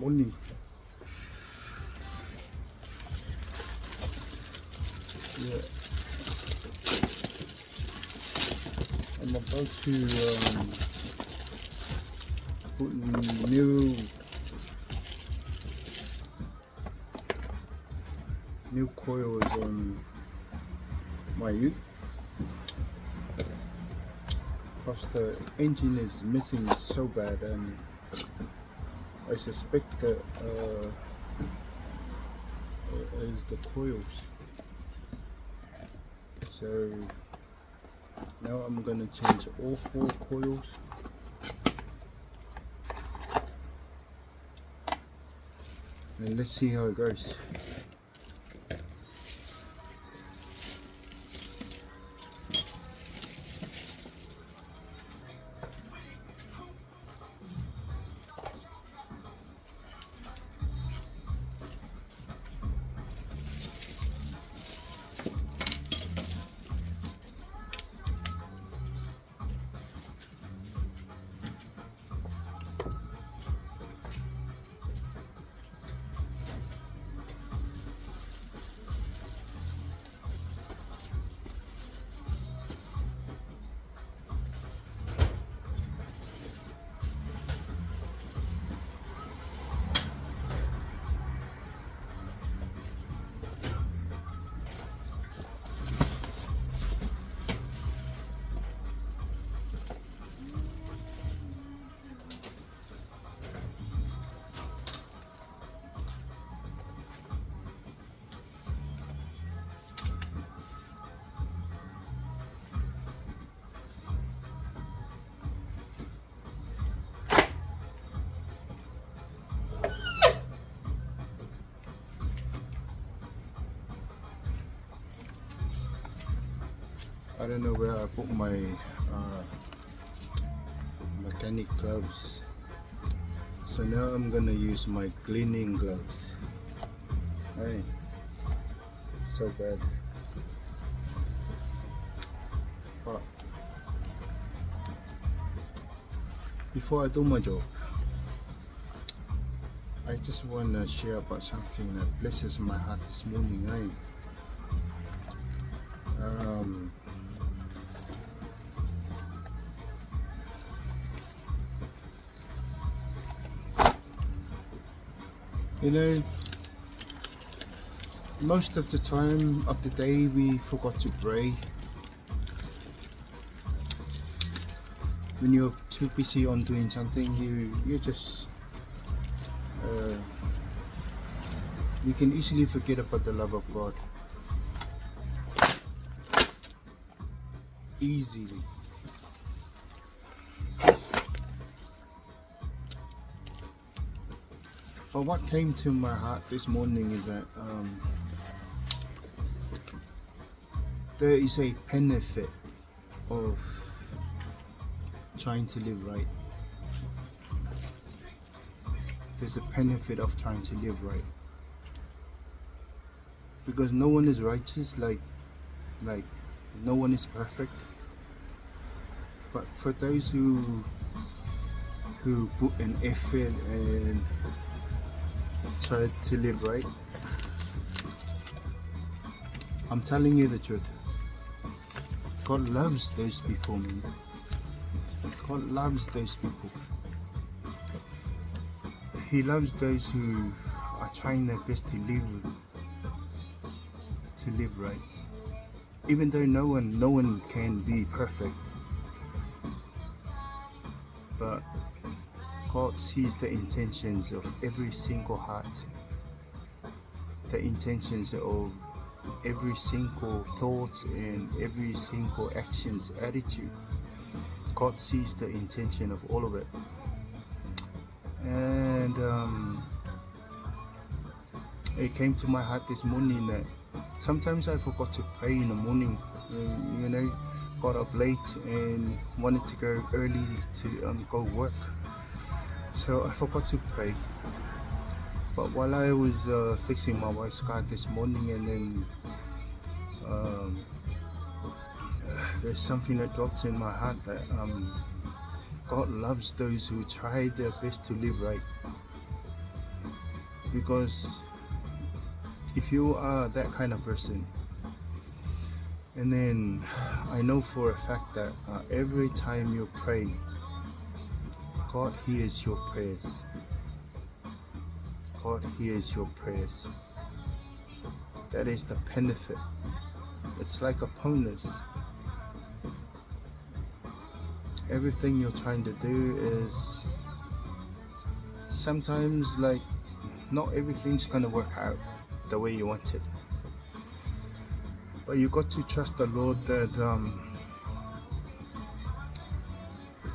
Morning. Yeah, I'm about to put new coils on my Ute because the engine is missing so bad, and I suspect that it is the coils. So now I'm gonna change all 4 coils. And let's see how it goes. I don't know where I put my mechanic gloves, so now I'm gonna use my cleaning gloves. Hey, so bad. But before I do my job, I just want to share about something that blesses my heart this morning. You know, most of the time of the day we forgot to pray. When you're too busy on doing something, you just you can easily forget about the love of God. Easily. But what came to my heart this morning is that there is a benefit of trying to live right. There's a benefit of trying to live right. Because no one is righteous, like no one is perfect. But for those who put an effort and try to live right, I'm telling you the truth. God loves those people, man. God loves those people. He loves those who are trying their best to live right. Even though no one can be perfect, but God sees the intentions of every single heart, the intentions of every single thought and every single action's attitude. God sees the intention of all of it. And it came to my heart this morning that sometimes I forgot to pray in the morning. You know, got up late and wanted to go early to go work. So I forgot to pray. But while I was fixing my wife's car this morning, and then there's something that drops in my heart that God loves those who try their best to live right. Because if you are that kind of person, and then I know for a fact that every time you pray, God hears your prayers. God hears your prayers. That is the benefit. It's like a bonus. Everything you're trying to do is sometimes like not everything's gonna work out the way you want it. But you got to trust the Lord that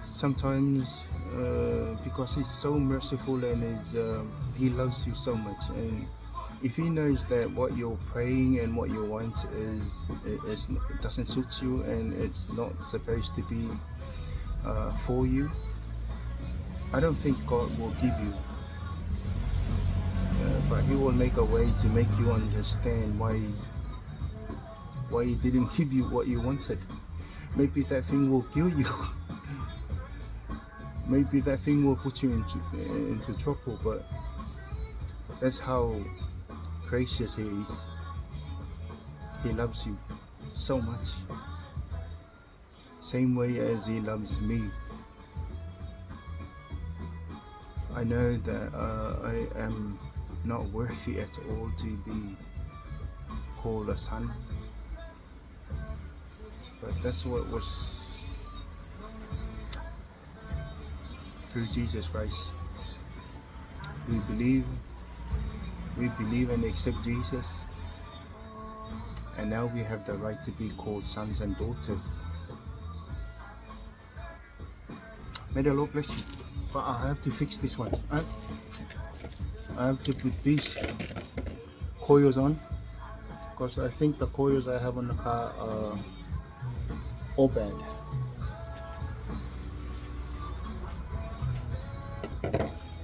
sometimes because He's so merciful and He loves you so much, and if He knows that what you're praying and what you want is doesn't suit you and it's not supposed to be for you, I don't think God will give you. But He will make a way to make you understand why He didn't give you what you wanted. Maybe that thing will kill you. Maybe that thing will put you into trouble. But that's how gracious He is. He loves you so much. Same way as He loves me. I know that I am not worthy at all to be called a son. But that's what was through Jesus Christ. We believe and accept Jesus, and now we have the right to be called sons and daughters. May the Lord bless you. But I have to fix this one. I have to put these coils on, because I think the coils I have on the car are all bad.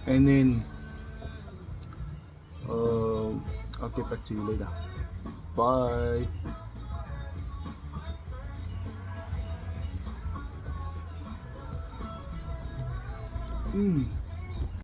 And then I'll get back to you later. Bye.